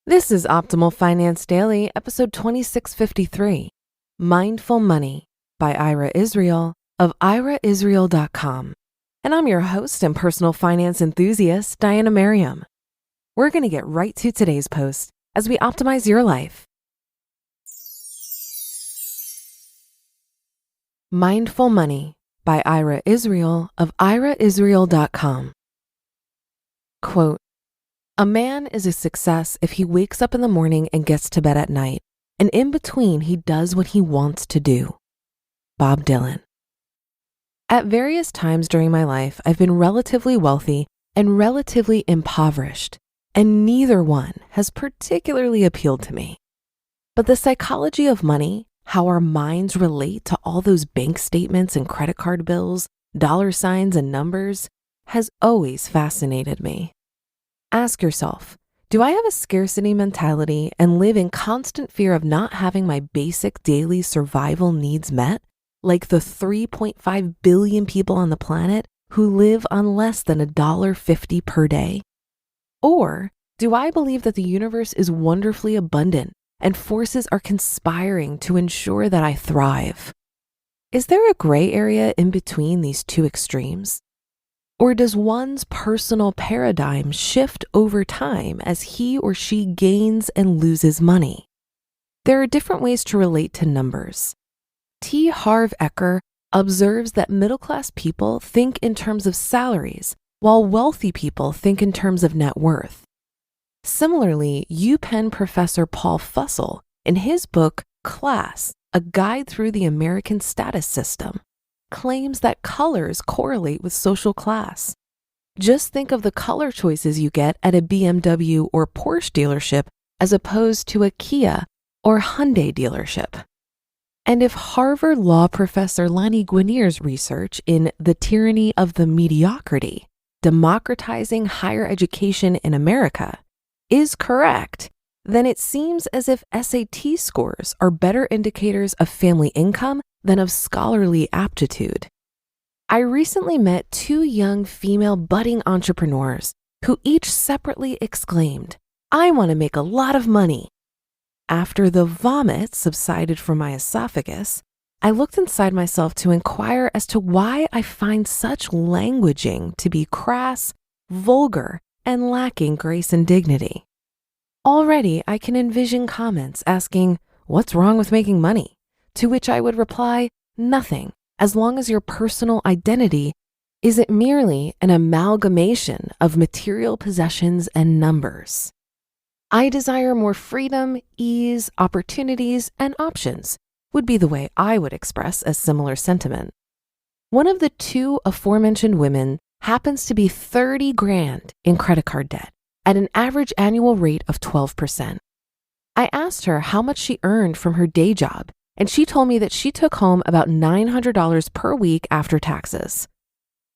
This is Optimal Finance Daily, episode 2653, Mindful Money by Ira Israel of iraisrael.com. And I'm your host and personal finance enthusiast, Diana Merriam. We're going to get right to today's post as we optimize your life. Mindful Money by Ira Israel of iraisrael.com. Quote, "A man is a success if he wakes up in the morning and gets to bed at night, and in between he does what he wants to do." Bob Dylan. At various times during my life, I've been relatively wealthy and relatively impoverished, and neither one has particularly appealed to me. But the psychology of money, how our minds relate to all those bank statements and credit card bills, dollar signs and numbers, has always fascinated me. Ask yourself, do I have a scarcity mentality and live in constant fear of not having my basic daily survival needs met, like the 3.5 billion people on the planet who live on less than $1.50 per day? Or do I believe that the universe is wonderfully abundant and forces are conspiring to ensure that I thrive? Is there a gray area in between these two extremes? Or does one's personal paradigm shift over time as he or she gains and loses money? There are different ways to relate to numbers. T. Harv Eker observes that middle-class people think in terms of salaries, while wealthy people think in terms of net worth. Similarly, UPenn professor Paul Fussell, in his book Class, A Guide Through the American Status System, claims that colors correlate with social class. Just think of the color choices you get at a BMW or Porsche dealership as opposed to a Kia or Hyundai dealership. And if Harvard law professor Lani Guinier's research in The Tyranny of the Mediocrity, Democratizing Higher Education in America, is correct, then it seems as if SAT scores are better indicators of family income than of scholarly aptitude. I recently met two young female budding entrepreneurs who each separately exclaimed, "I want to make a lot of money." After the vomit subsided from my esophagus, I looked inside myself to inquire as to why I find such languaging to be crass, vulgar, and lacking grace and dignity. Already, I can envision comments asking, "What's wrong with making money?" To which I would reply, nothing, as long as your personal identity isn't merely an amalgamation of material possessions and numbers. I desire more freedom, ease, opportunities, and options, would be the way I would express a similar sentiment. One of the two aforementioned women happens to be 30 grand in credit card debt at an average annual rate of 12%. I asked her how much she earned from her day job, and she told me that she took home about $900 per week after taxes.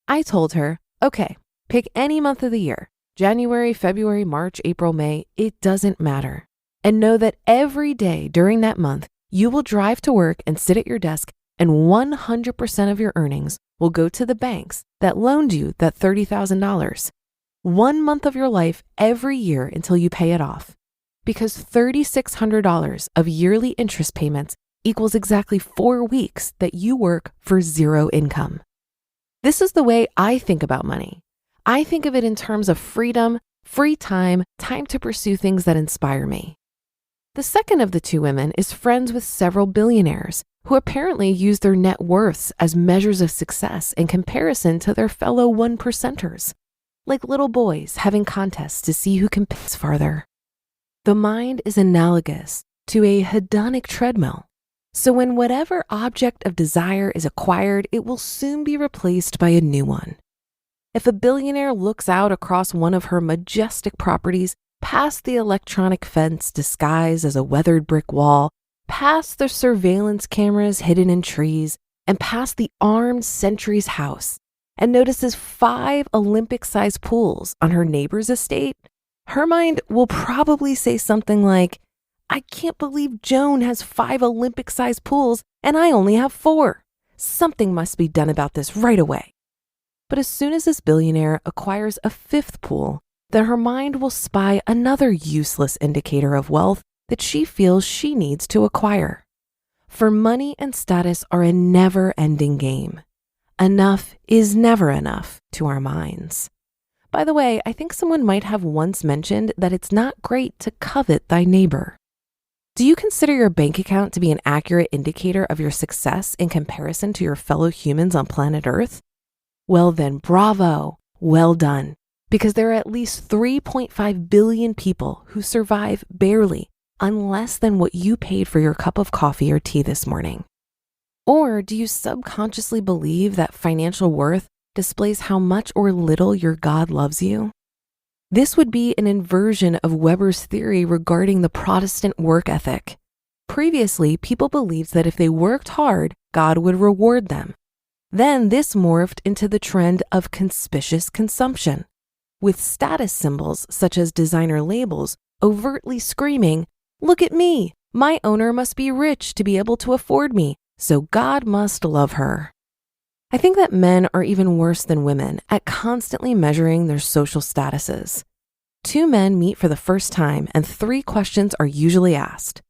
I told her, okay, pick any month of the year, January, February, March, April, May, it doesn't matter. And know that every day during that month, you will drive to work and sit at your desk, and 100% of your earnings will go to the banks that loaned you that $30,000. 1 month of your life every year until you pay it off. Because $3,600 of yearly interest payments equals exactly 4 weeks that you work for zero income. This is the way I think about money. I think of it in terms of freedom, free time, time to pursue things that inspire me. The second of the two women is friends with several billionaires who apparently use their net worths as measures of success in comparison to their fellow 1%ers, like little boys having contests to see who can pace farther. The mind is analogous to a hedonic treadmill. So when whatever object of desire is acquired, it will soon be replaced by a new one. If a billionaire looks out across one of her majestic properties, past the electronic fence disguised as a weathered brick wall, past the surveillance cameras hidden in trees, and past the armed sentry's house, and notices 5 Olympic-sized pools on her neighbor's estate, her mind will probably say something like, "I can't believe Joan has 5 Olympic-sized pools and I only have 4. Something must be done about this right away." But as soon as this billionaire acquires a 5th pool, then her mind will spy another useless indicator of wealth that she feels she needs to acquire. For money and status are a never-ending game. Enough is never enough to our minds. By the way, I think someone might have once mentioned that it's not great to covet thy neighbor. Do you consider your bank account to be an accurate indicator of your success in comparison to your fellow humans on planet Earth? Well then, bravo, well done, because there are at least 3.5 billion people who survive barely on less than what you paid for your cup of coffee or tea this morning. Or do you subconsciously believe that financial worth displays how much or little your God loves you? This would be an inversion of Weber's theory regarding the Protestant work ethic. Previously, people believed that if they worked hard, God would reward them. Then this morphed into the trend of conspicuous consumption, with status symbols such as designer labels overtly screaming, "Look at me! My owner must be rich to be able to afford me, so God must love her." I think that men are even worse than women at constantly measuring their social statuses. Two men meet for the first time and 3 questions are usually asked.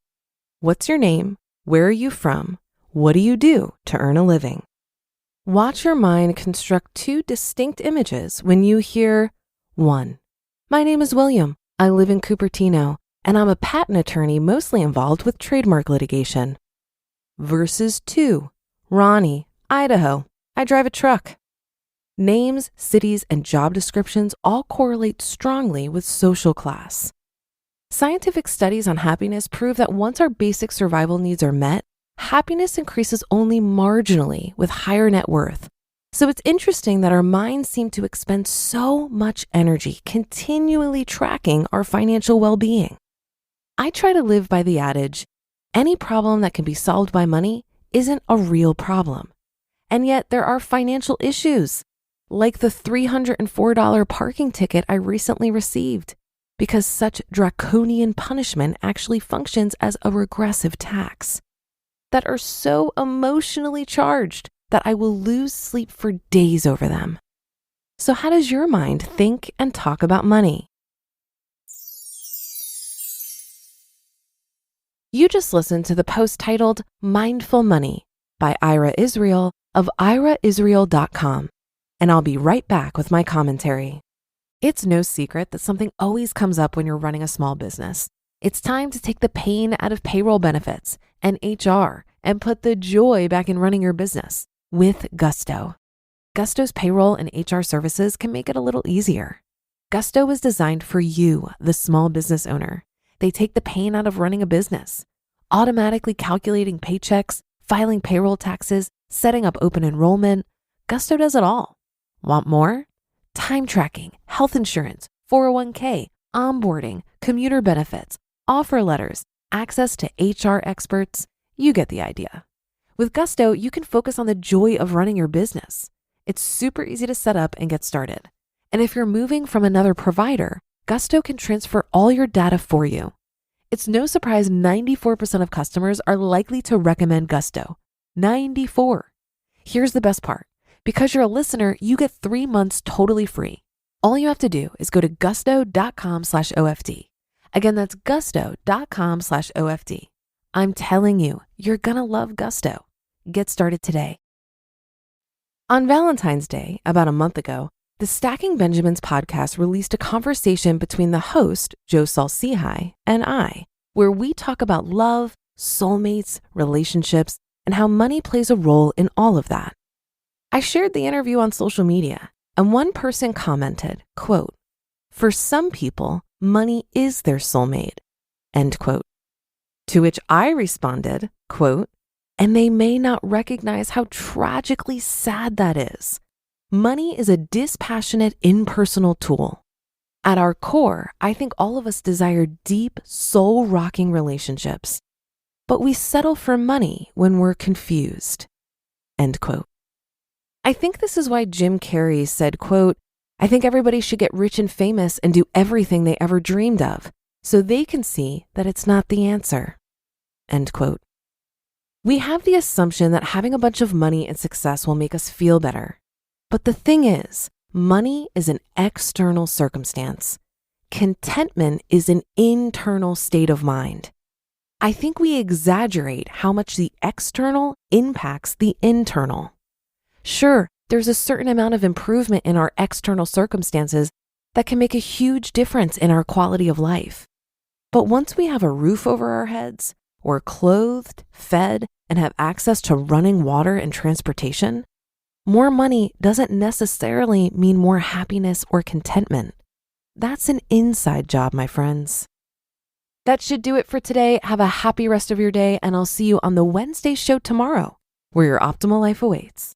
What's your name? Where are you from? What do you do to earn a living? Watch your mind construct 2 distinct images when you hear 1. My name is William. I live in Cupertino, and I'm a patent attorney mostly involved with trademark litigation. Versus 2. Ronnie, Idaho. I drive a truck. Names, cities, and job descriptions all correlate strongly with social class. Scientific studies on happiness prove that once our basic survival needs are met, happiness increases only marginally with higher net worth. So it's interesting that our minds seem to expend so much energy continually tracking our financial well-being. I try to live by the adage, any problem that can be solved by money isn't a real problem. And yet there are financial issues, like the $304 parking ticket I recently received, because such draconian punishment actually functions as a regressive tax, that are so emotionally charged that I will lose sleep for days over them. So how does your mind think and talk about money? You just listened to the post titled Mindful Money by Ira Israel of IraIsrael.com, and I'll be right back with my commentary. It's no secret that something always comes up when you're running a small business. It's time to take the pain out of payroll benefits and HR and put the joy back in running your business with Gusto. Gusto's payroll and HR services can make it a little easier. Gusto was designed for you, the small business owner. They take the pain out of running a business, automatically calculating paychecks, filing payroll taxes, setting up open enrollment. Gusto does it all. Want more? Time tracking, health insurance, 401k, onboarding, commuter benefits, offer letters, access to HR experts. You get the idea. With Gusto, you can focus on the joy of running your business. It's super easy to set up and get started. And if you're moving from another provider, Gusto can transfer all your data for you. It's no surprise 94% of customers are likely to recommend Gusto. 94. Here's the best part. Because you're a listener, you get 3 months totally free. All you have to do is go to gusto.com/OFD. Again, that's gusto.com/OFD. I'm telling you, you're gonna love Gusto. Get started today. On Valentine's Day, about a month ago, the Stacking Benjamins podcast released a conversation between the host, Joe Salsihai, and I, where we talk about love, soulmates, relationships, and how money plays a role in all of that. I shared the interview on social media, and one person commented, quote, "For some people, money is their soulmate," end quote. To which I responded, quote, "And they may not recognize how tragically sad that is. Money is a dispassionate, impersonal tool. At our core, I think all of us desire deep, soul-rocking relationships, but we settle for money when we're confused," end quote. I think this is why Jim Carrey said, quote, "I think everybody should get rich and famous and do everything they ever dreamed of, so they can see that it's not the answer," end quote. We have the assumption that having a bunch of money and success will make us feel better. But the thing is, money is an external circumstance. Contentment is an internal state of mind. I think we exaggerate how much the external impacts the internal. Sure, there's a certain amount of improvement in our external circumstances that can make a huge difference in our quality of life. But once we have a roof over our heads, we're clothed, fed, and have access to running water and transportation, more money doesn't necessarily mean more happiness or contentment. That's an inside job, my friends. That should do it for today. Have a happy rest of your day, and I'll see you on the Wednesday show tomorrow, where your optimal life awaits.